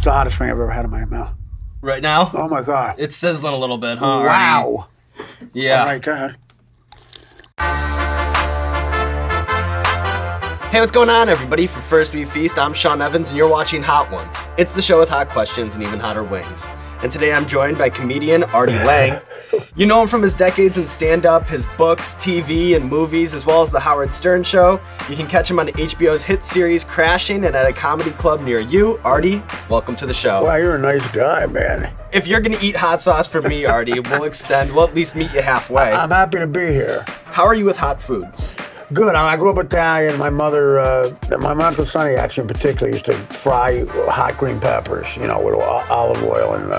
It's the hottest thing I've ever had in my mouth. Right now? Oh my God. It's sizzling a little bit, huh? Wow. Artie? Yeah. All right, go ahead. Hey, what's going on, everybody? For First We Feast, I'm Sean Evans, and you're watching Hot Ones. It's the show with hot questions and even hotter wings. And today I'm joined by comedian Artie Lange. You know him from his decades in stand-up, his books, TV, and movies, as well as The Howard Stern Show. You can catch him on HBO's hit series Crashing and at a comedy club near you. Artie, welcome to the show. Wow, you're a nice guy, man. If you're gonna eat hot sauce for me, Artie, we'll at least meet you halfway. I'm happy to be here. How are you with hot food? Good. I grew up Italian. My mother, my Uncle Sonny actually in particular used to fry hot green peppers, you know, with olive oil, and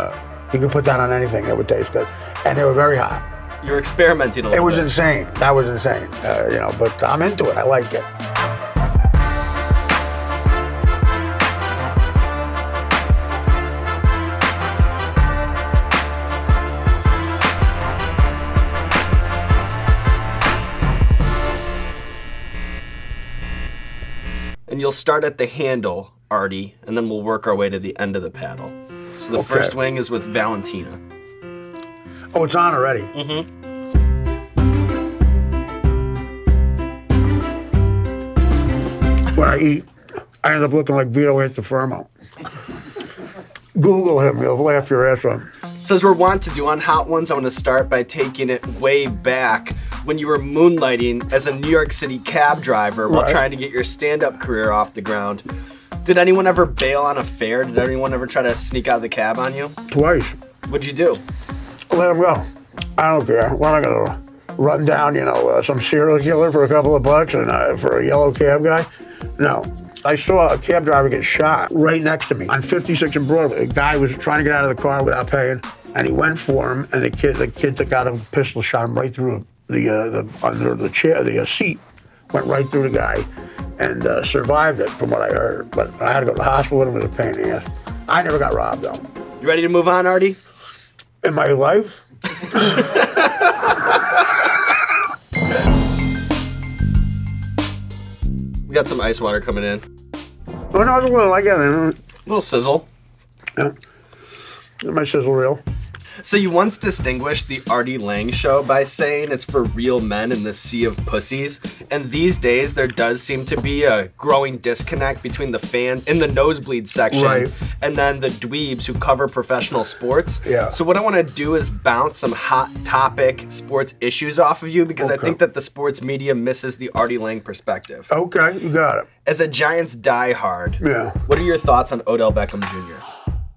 you could put that on anything, it would taste good. And they were very hot. You're experimenting a little bit. It was insane. That was insane, you know, but I'm into it. I like it. And you'll start at the handle, Artie, and then we'll work our way to the end of the paddle. So the first wing is with Valentina. Oh, it's on already? Mm-hmm. When I eat, I end up looking like Vito Antifermo. Google him, you'll laugh your ass off. So as we're wont to do on Hot Ones, I want to start by taking it way back when you were moonlighting as a New York City cab driver while trying to get your stand-up career off the ground. Did anyone ever bail on a fare? Did anyone ever try to sneak out of the cab on you? Twice. What'd you do? Let him go. I don't care. We're not gonna run down, you know, some serial killer for a couple of bucks and for a yellow cab guy. No. I saw a cab driver get shot right next to me on 56 and Broadway. A guy was trying to get out of the car without paying, and he went for him, and the kid took out a pistol, shot him right through under the chair, the seat, went right through the guy, and survived it, from what I heard. But I had to go to the hospital with him. It was a pain in the ass. I never got robbed, though. You ready to move on, Artie? In my life? We got some ice water coming in. Oh, no, it's a little, I get it. A little sizzle. Yeah. My sizzle reel. So you once distinguished the Artie Lange show by saying it's for real men in the sea of pussies. And these days, there does seem to be a growing disconnect between the fans in the nosebleed section and then the dweebs who cover professional sports. Yeah. So what I want to do is bounce some hot topic sports issues off of you because I think that the sports media misses the Artie Lange perspective. Okay, you got it. As a Giants diehard, what are your thoughts on Odell Beckham Jr.?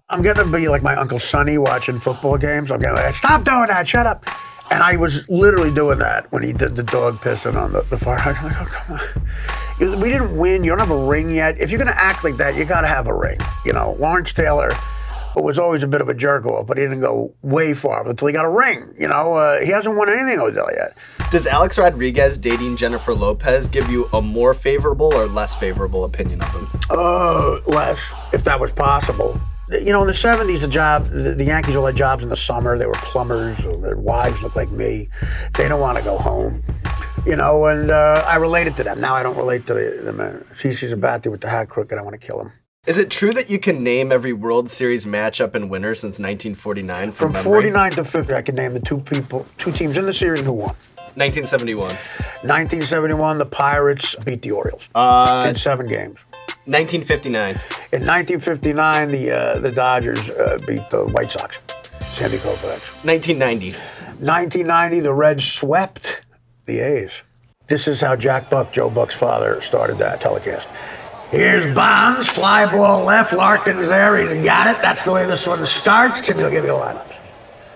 I'm getting to be like my Uncle Sonny watching football games. I'm getting like, stop doing that, shut up. And I was literally doing that when he did the dog pissing on the fire hydrant. I'm like, oh, come on. We didn't win, you don't have a ring yet. If you're gonna act like that, you gotta have a ring. You know, Lawrence Taylor was always a bit of a jerk off, but he didn't go way far until he got a ring. You know, he hasn't won anything, Odell, yet. Does Alex Rodriguez dating Jennifer Lopez give you a more favorable or less favorable opinion of him? Less, if that was possible. You know, in the 70s, the Yankees all had jobs in the summer. They were plumbers. Their wives looked like me. They don't want to go home. You know, and I related to them. Now I don't relate to the man. He sees a batter with the hat crooked, I want to kill him. Is it true that you can name every World Series matchup and winner since 1949 from memory? 49 to 50, I can name the two teams in the series who won. 1971. 1971, the Pirates beat the Orioles in 7 games. 1959. In 1959, the Dodgers beat the White Sox. Sandy Koufax. 1990. 1990, the Reds swept the A's. This is how Joe Buck's father, started that telecast. Here's Bonds, fly ball left, Larkin's there, he's got it. That's the way this one starts. Tim will give you the lineups.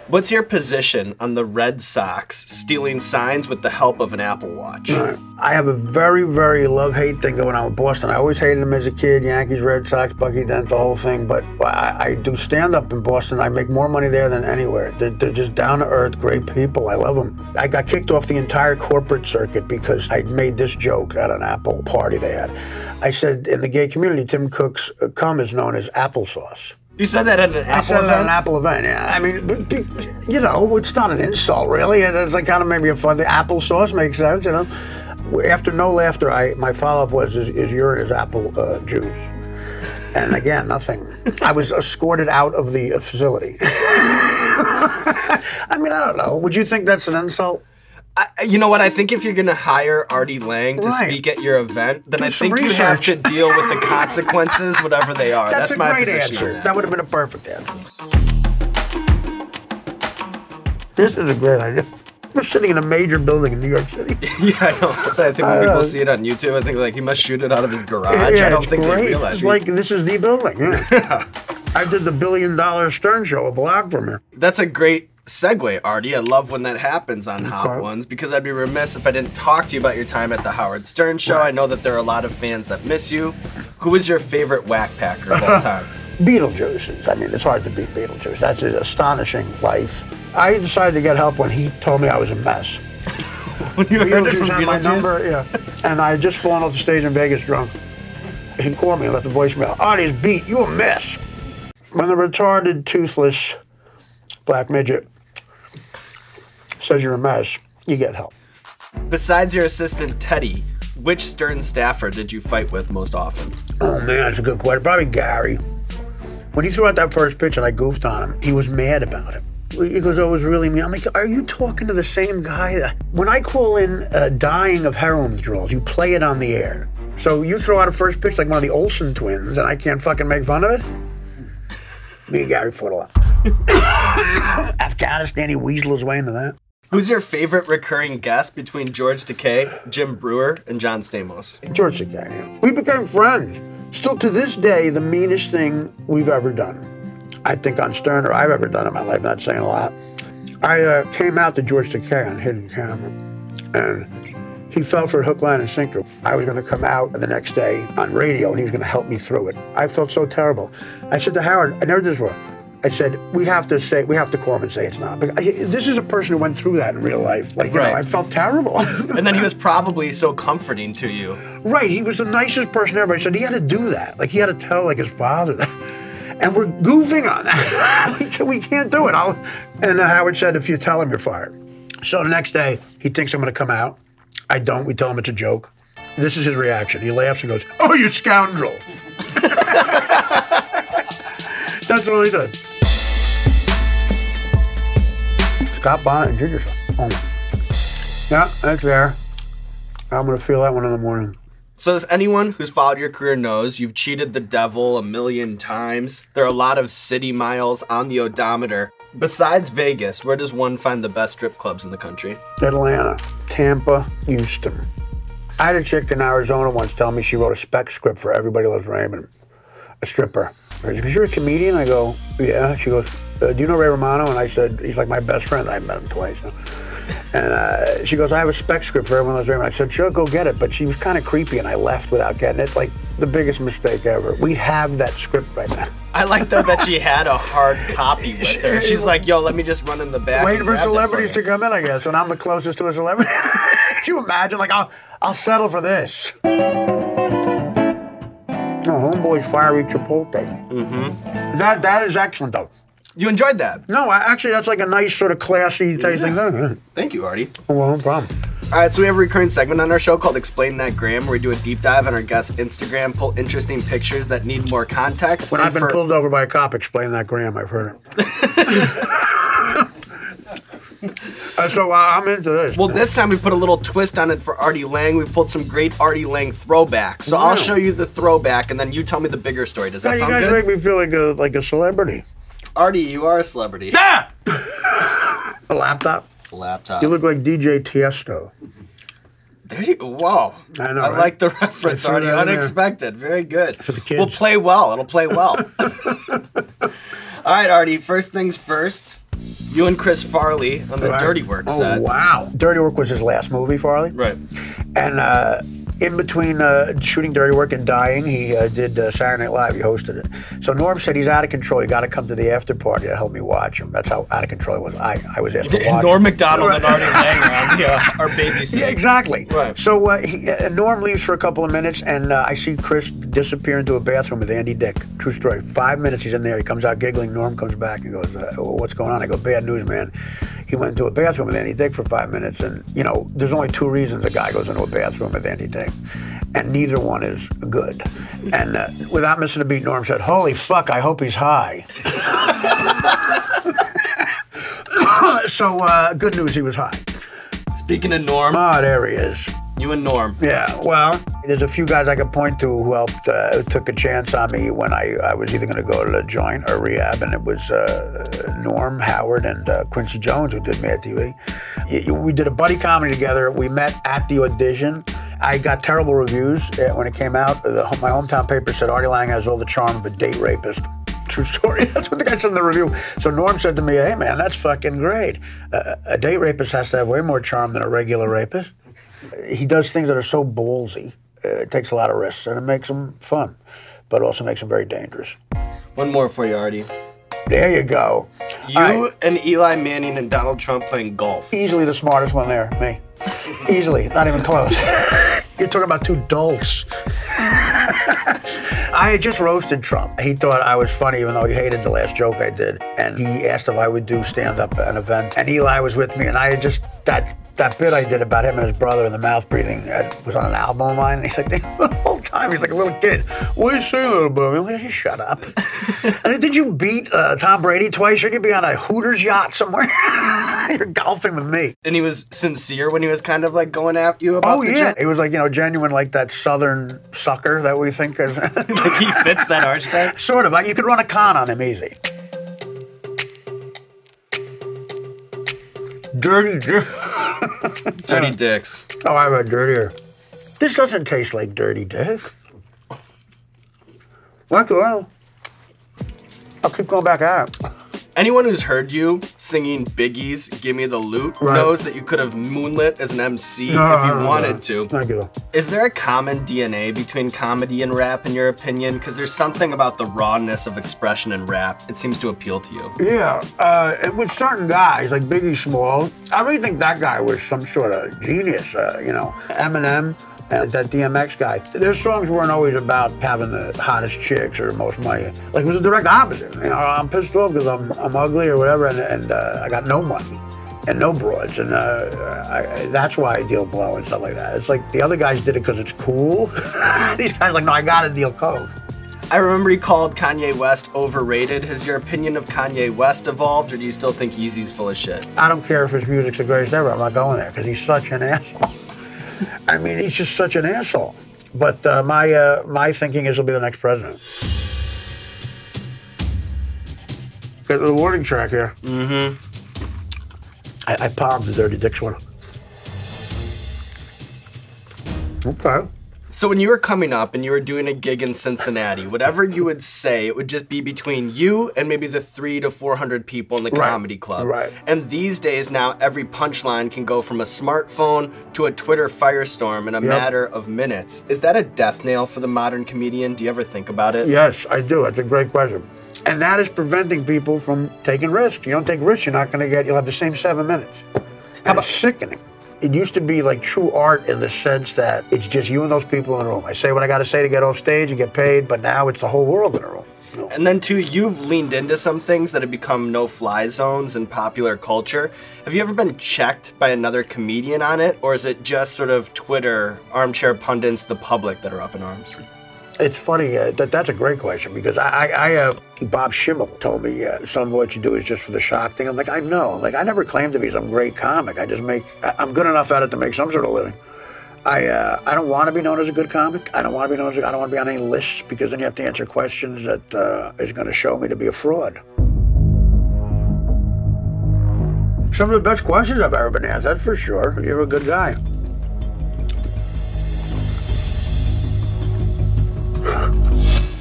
What's your position on the Red Sox stealing signs with the help of an Apple Watch? I have a very, very love-hate thing going on with Boston. I always hated them as a kid, Yankees, Red Sox, Bucky Dent, the whole thing. But I do stand-up in Boston. I make more money there than anywhere. They're just down-to-earth, great people. I love them. I got kicked off the entire corporate circuit because I made this joke at an Apple party they had. I said, in the gay community, Tim Cook's cum is known as applesauce. You said that at an Apple event? I said that at an Apple event, yeah. I mean, you know, it's not an insult, really. It's like kind of maybe a fun thing. Applesauce makes sense, you know. After no laughter, my follow-up was, is urine is apple juice? And again, nothing. I was escorted out of the facility. I mean, I don't know. Would you think that's an insult? You know what? I think if you're going to hire Artie Lange to speak at your event, then I think you have to deal with the consequences, whatever they are. That's my great position answer. on that. That would have been a perfect answer. This is a great idea. We're sitting in a major building in New York City. Yeah, I know. I think when people see it on YouTube, I think like he must shoot it out of his garage. Yeah, I don't think great. they realize. It's like this is the building. Yeah. I did the $1 billion Stern show a block from here. That's a great segue, Artie. I love when that happens on Hot Ones because I'd be remiss if I didn't talk to you about your time at the Howard Stern show. Right. I know that there are a lot of fans that miss you. Who is your favorite whack packer of all time? Beetlejuice. I mean, it's hard to beat Beetlejuice. That's his astonishing life. I decided to get help when he told me I was a mess. When you heard it from had my number, yeah. And I had just fallen off the stage in Vegas drunk. He called me and left a voicemail. Artie's beat, you a mess. When the retarded, toothless black midget says you're a mess, you get help. Besides your assistant, Teddy, which Stern staffer did you fight with most often? Oh man, that's a good question. Probably Gary. When he threw out that first pitch and I goofed on him, he was mad about it. He goes, oh, it was really mean. I'm like, are you talking to the same guy? When I call in dying of heroin withdrawals, you play it on the air. So you throw out a first pitch like one of the Olsen twins and I can't fucking make fun of it? Me and Gary fought a lot. Afghanistan, he weaseled his way into that. Who's your favorite recurring guest between George Takei, Jim Brewer, and John Stamos? George Takei. We became friends. Still to this day, the meanest thing we've ever done. I think on Stern or I've ever done in my life, not saying a lot. I came out to George Takei on hidden camera, and he fell for a hook, line, and sinker. I was going to come out the next day on radio, and he was going to help me through it. I felt so terrible. I said to Howard, I never did this before. I said, we have to call him and say it's not. This is a person who went through that in real life. Like, you know, I felt terrible. And then he was probably so comforting to you. Right, he was the nicest person ever. I said he had to do that. Like, he had to tell, like, his father that. And we're goofing on that. We can't do it. And Howard said, if you tell him, you're fired. So the next day, he thinks I'm going to come out. I don't. We tell him it's a joke. This is his reaction. He laughs and goes, oh, you scoundrel. That's all he did. Scott Bonnet and Ginger Shot. Oh. Yeah, that's there. I'm going to feel that one in the morning. So as anyone who's followed your career knows, you've cheated the devil 1,000,000 times. There are a lot of city miles on the odometer. Besides Vegas, where does one find the best strip clubs in the country? Atlanta, Tampa, Houston. I had a chick in Arizona once tell me she wrote a spec script for Everybody Loves Raymond, a stripper. She goes, you're a comedian? I go, yeah. She goes, do you know Ray Romano? And I said, he's like my best friend. I met him twice. And she goes, I have a spec script for Everyone Loves Raymond. I said, sure, go get it. But she was kind of creepy, and I left without getting it. Like, the biggest mistake ever. We have that script right now. I like, though, that she had a hard copy with her. She's like, yo, let me just run in the back. Waiting for celebrities to come in, I guess. And I'm the closest to a celebrity. Can you imagine? Like, I'll settle for this. Oh, Homeboy's Fiery Chipotle. Mm-hmm. That is excellent, though. You enjoyed that? No, actually, that's like a nice sort of classy tasting thing. Thank you, Artie. Oh, well, no problem. All right, so we have a recurring segment on our show called Explain That Gram, where we do a deep dive on our guest's Instagram, pull interesting pictures that need more context. When I've been pulled over by a cop, explain that gram, I've heard it. So I'm into this. Well, this time we put a little twist on it for Artie Lange. We pulled some great Artie Lange throwbacks. So I'll show you the throwback, and then you tell me the bigger story. Does that sound good? You guys make me feel like a celebrity. Artie, you are a celebrity. Yeah! A laptop? A laptop. You look like DJ Tiesto. There you go. Whoa. I know, I like the reference, Artie. Unexpected. Very good. For the kids. We'll play well. It'll play well. All right, Artie, first things first. You and Chris Farley on the Dirty Work set. Oh, wow. Dirty Work was his last movie, Farley. Right. And in between shooting Dirty Work and dying, he did Saturday Night Live. He hosted it. So Norm said he's out of control. You got to come to the after party to help me watch him. That's how out of control he was. I was asked to watch Norm Macdonald and Artie Lange on our babysitter. Yeah, exactly. Right. So Norm leaves for a couple of minutes, and I see Chris disappear into a bathroom with Andy Dick. True story. 5 minutes he's in there. He comes out giggling. Norm comes back and goes, what's going on? I go, bad news, man. He went into a bathroom with Andy Dick for 5 minutes, and, you know, there's only two reasons a guy goes into a bathroom with Andy Dick. and neither one is good. And without missing a beat, Norm said, "Holy fuck, I hope he's high." So good news, he was high. Speaking of Norm. Oh, there he is. You and Norm. Yeah, well, there's a few guys I could point to who helped, took a chance on me when I was either going to go to the joint or rehab, and it was Norm, Howard, and Quincy Jones who did Mad TV. We did a buddy comedy together. We met at the audition. I got terrible reviews when it came out. My hometown paper said Artie Lange has all the charm of a date rapist. True story. That's what the guy said in the review. So Norm said to me, "Hey man, that's fucking great. A date rapist has to have way more charm than a regular rapist. He does things that are so ballsy. It takes a lot of risks, and it makes them fun, but also makes them very dangerous." One more for you, Artie. There you go. You and Eli Manning and Donald Trump playing golf. Easily the smartest one there, me. Easily, not even close. You're talking about two dolts. I had just roasted Trump. He thought I was funny, even though he hated the last joke I did. And he asked if I would do stand-up at an event. And Eli was with me, and I had just, that bit I did about him and his brother and the mouth breathing was on an album of mine. And he's like, the whole time, he's like a little kid. "What are you saying about me?" I'm like, "Shut up." And did you beat Tom Brady twice? Shouldn't you be on a Hooters yacht somewhere? You're golfing with me. And he was sincere when he was kind of like going at you about the joke? It was like, genuine, like that southern sucker that we think is. Like he fits that archetype? Sort of. You could run a con on him easy. Dirty dick. Dirty dicks. Oh, I have a dirtier. This doesn't taste like dirty dick. Well, I'll keep going back at it. Anyone who's heard you singing Biggie's "Give Me the Loot" knows that you could have moonlit as an MC if you wanted to. Thank you. Is there a common DNA between comedy and rap, in your opinion? Because there's something about the rawness of expression in rap. It seems to appeal to you. Yeah, with certain guys, like Biggie Small, I really think that guy was some sort of genius, Eminem. And that DMX guy, their songs weren't always about having the hottest chicks or the most money. Like, it was the direct opposite. I'm pissed off because I'm ugly or whatever, and I got no money and no broads, and that's why I deal blow and stuff like that. It's like the other guys did it because it's cool. These guys are like, no, I gotta deal coke. I remember he called Kanye West overrated. Has your opinion of Kanye West evolved, or do you still think Yeezy's full of shit? I don't care if his music's the greatest ever. I'm not going there because he's such an asshole. I mean, he's just such an asshole. But my thinking is he'll be the next president. Got the warning track here. Mm-hmm. I palmed the Dirty Dicks one. Okay. So when you were coming up and you were doing a gig in Cincinnati, whatever you would say, it would just be between you and maybe the 300 to 400 people in the comedy club. Right. And these days now, every punchline can go from a smartphone to a Twitter firestorm in a matter of minutes. Is that a death nail for the modern comedian? Do you ever think about it? Yes, I do. It's a great question. And that is preventing people from taking risks. You don't take risks, you'll have the same 7 minutes. And it's sickening. It used to be like true art in the sense that it's just you and those people in the room. I say what I got to say to get off stage and get paid, but now it's the whole world in a room. And then too, you've leaned into some things that have become no-fly zones in popular culture. Have you ever been checked by another comedian on it, or is it just sort of Twitter, armchair pundits, the public that are up in arms? It's funny, that's a great question, because Bob Schimmel told me some of what you do is just for the shock thing. I'm like, I know. Like, I never claimed to be some great comic. I'm good enough at it to make some sort of living. I don't want to be known as a good comic. I don't want to be on any lists, because then you have to answer questions that is going to show me to be a fraud. Some of the best questions I've ever been asked, that's for sure. You're a good guy.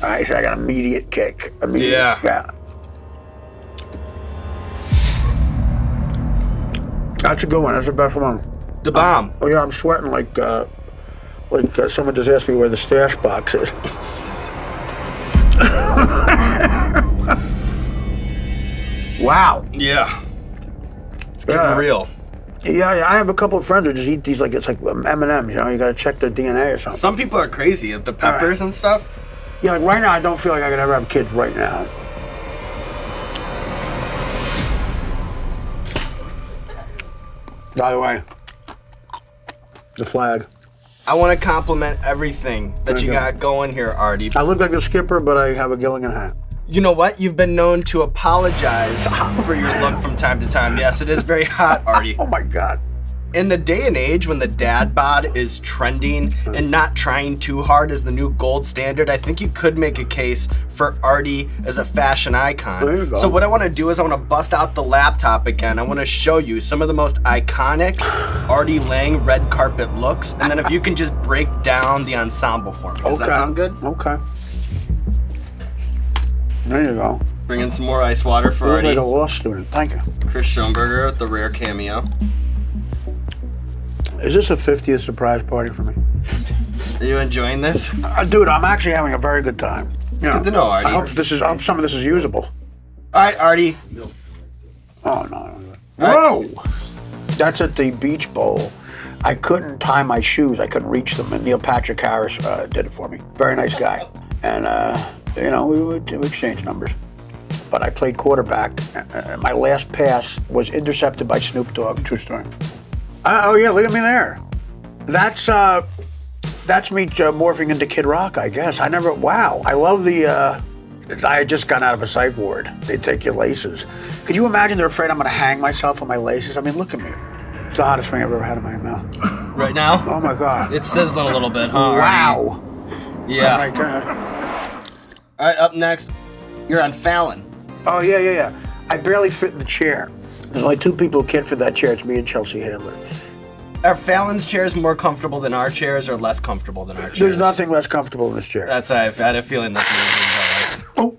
All right, so I got an immediate kick. Yeah. That's a good one. That's the best one. The bomb. Oh yeah, I'm sweating like someone just asked me where the stash box is. Wow. Yeah. It's getting real. Yeah, I have a couple of friends who just eat these like it's like M&Ms. You know, you got to check their DNA or something. Some people are crazy at the peppers and stuff. Yeah, like right now, I don't feel like I could ever have kids right now. By the way, the flag. I want to compliment everything that you got going here, Artie. I look like a skipper, but I have a Gilligan hat. You know what? You've been known to apologize for your look from time to time. Yes, it is very hot, Artie. Oh my God. In the day and age when the dad bod is trending and not trying too hard is the new gold standard, I think you could make a case for Artie as a fashion icon. There you go. So what I want to do is I want to bust out the laptop again. I want to show you some of the most iconic Artie Lange red carpet looks, and then if you can just break down the ensemble for me. Does that sound good? Okay. There you go. Bring in some more ice water for You're Artie. like a law student. Thank you. Chris Schoenberger with the rare cameo. Is this a 50th surprise party for me? Are you enjoying this? Dude, I'm actually having a very good time. It's good to know, Artie. I hope some of this is usable. All right, Artie. Oh, no. Whoa! That's at the Beach Bowl. I couldn't tie my shoes. I couldn't reach them, and Neil Patrick Harris did it for me. Very nice guy. And, you know, we exchanged numbers. But I played quarterback. My last pass was intercepted by Snoop Dogg. True story. Oh yeah, look at me there. That's me morphing into Kid Rock, I guess. Wow. I love the, I had just gotten out of a psych ward. They take your laces. Could you imagine they're afraid I'm gonna hang myself on my laces? I mean, look at me. It's the hottest thing I've ever had in my mouth. Right now? Oh my God. It's sizzling a little bit, huh, Wow. Artie? Yeah. Oh my God. All right, up next, you're on Fallon. Oh yeah. I barely fit in the chair. There's only two people who can't fit that chair. It's me and Chelsea Handler. Are Fallon's chairs more comfortable than our chairs or less comfortable than our chairs? There's nothing less comfortable in this chair. That's I've had a feeling that's amazing. Oh,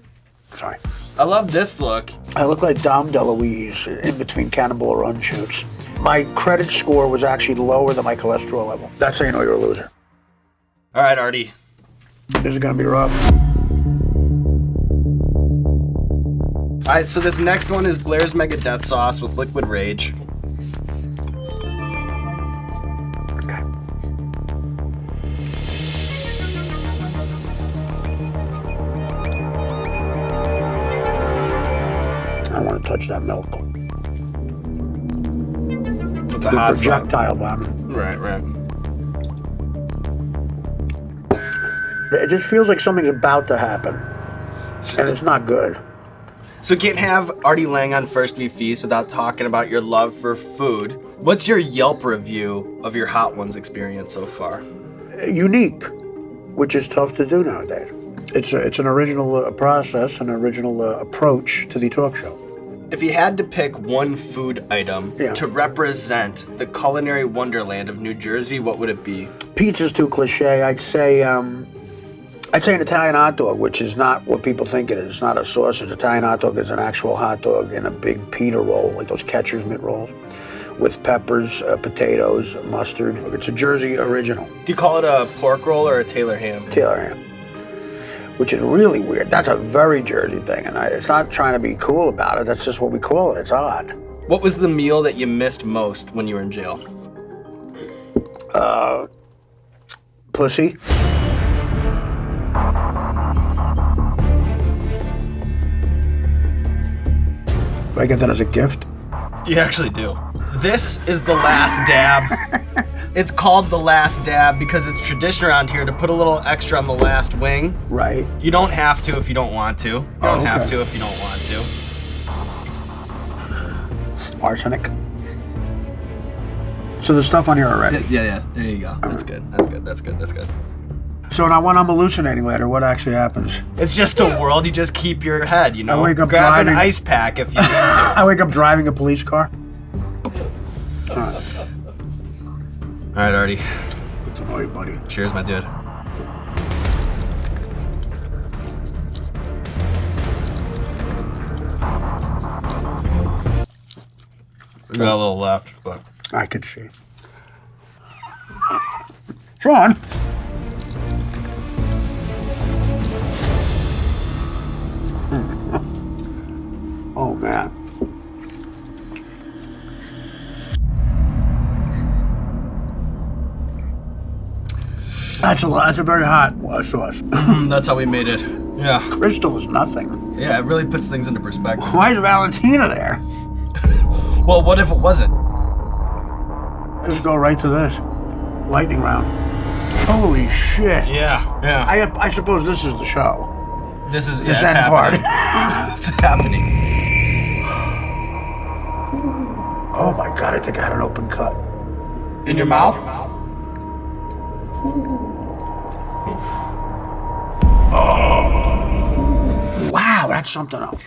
sorry. I love this look. I look like Dom DeLuise in between Cannonball Run shoots. My credit score was actually lower than my cholesterol level. That's how you know you're a loser. All right, Artie. This is gonna be rough. All right, so this next one is Blair's Megadeth sauce with liquid rage. Okay. I don't want to touch that milk. With the hot sauce. Projectile vomit. Right. It just feels like something's about to happen, and it's not good. So can't have Artie Lange on First We Feast without talking about your love for food. What's your Yelp review of your Hot Ones experience so far? Unique, which is tough to do nowadays. It's an original process, an original approach to the talk show. If you had to pick one food item to represent the culinary wonderland of New Jersey, what would it be? Pizza's too cliche. I'd say an Italian hot dog, which is not what people think it is. It's not a sausage. Italian hot dog is an actual hot dog in a big pita roll, like those Catcher's Mitt rolls, with peppers, potatoes, mustard. It's a Jersey original. Do you call it a pork roll or a Taylor ham? Taylor ham, which is really weird. That's a very Jersey thing, and it's not trying to be cool about it. That's just what we call it. It's odd. What was the meal that you missed most when you were in jail? Pussy. Do I get that as a gift? You actually do. This is the last dab. It's called the last dab because it's tradition around here to put a little extra on the last wing. Right. You don't have to if you don't want to. You don't have to if you don't want to. Arsenic. So there's stuff on here already. Yeah. There you go. That's good. That's good. So now when I'm hallucinating later, what actually happens? It's just a world. You just keep your head, you know. I wake up Grab driving. an ice pack if you need to. I wake up driving a police car. All right, Artie. Good to know you, buddy. Cheers, my dude. We got a little left, but I could see. Sean. Oh man. That's a lot. That's a very hot sauce. that's how we made it. Yeah. Crystal is nothing. Yeah, it really puts things into perspective. Why is Valentina there? Well, what if it wasn't? Just go right to this. Lightning round. Holy shit. Yeah. I suppose this is the show. This is This it's end happening. part. It's happening. Oh my God, I think I had an open cut. In your mouth? Wow, that's something else.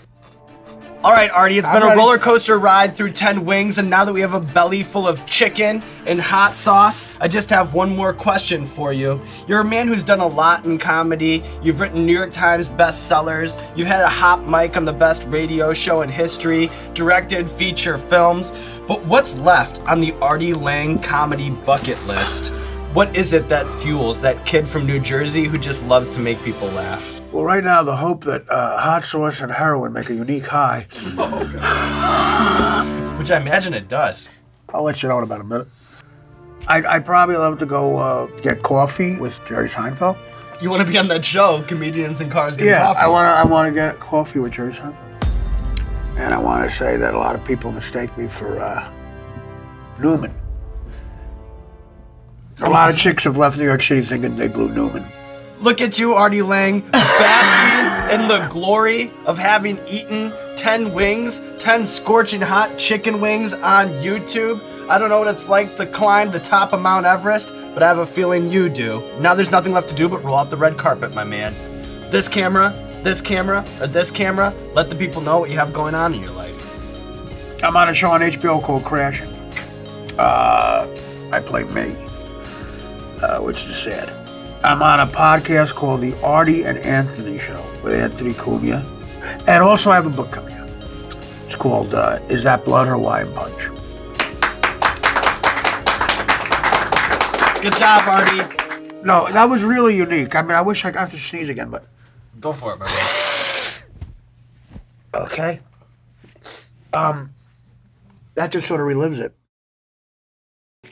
All right, Artie, it's been I'm a ready. roller coaster ride through 10 wings, and now that we have a belly full of chicken and hot sauce, I just have one more question for you. You're a man who's done a lot in comedy. You've written New York Times bestsellers. You've had a hot mic on the best radio show in history, directed feature films. But what's left on the Artie Lange comedy bucket list? What is it that fuels that kid from New Jersey who just loves to make people laugh? Well, right now, the hope that hot sauce and heroin make a unique high. Which I imagine it does. I'll let you know in about a minute. I'd probably love to go get coffee with Jerry Seinfeld. You want to be on that show, Comedians in Cars Getting Coffee? I want to get coffee with Jerry Seinfeld. And I want to say that a lot of people mistake me for Newman. A lot of chicks have left New York City thinking they blew Newman. Look at you, Artie Lange, basking in the glory of having eaten 10 wings, 10 scorching hot chicken wings on YouTube. I don't know what it's like to climb the top of Mount Everest, but I have a feeling you do. Now there's nothing left to do but roll out the red carpet, my man. This camera, or this camera, let the people know what you have going on in your life. I'm on a show on HBO called Crashing. I play me, which is sad. I'm on a podcast called The Artie and Anthony Show with Anthony Cumia. And also I have a book coming out. It's called Is That Blood or Hawaiian Punch? Good job, Artie. No, that was really unique. I mean, I wish I got to sneeze again, but... Go for it, my man. Okay. That just sort of relives it.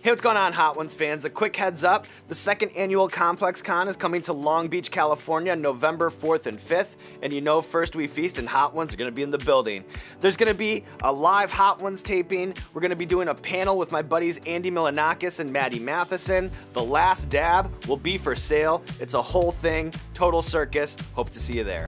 Hey, what's going on, Hot Ones fans? A quick heads up, the second annual Complex Con is coming to Long Beach, California, November 4th and 5th, and you know First We Feast and Hot Ones are going to be in the building. There's going to be a live Hot Ones taping. We're going to be doing a panel with my buddies Andy Milanakis and Maddie Matheson. The Last Dab will be for sale. It's a whole thing, total circus. Hope to see you there.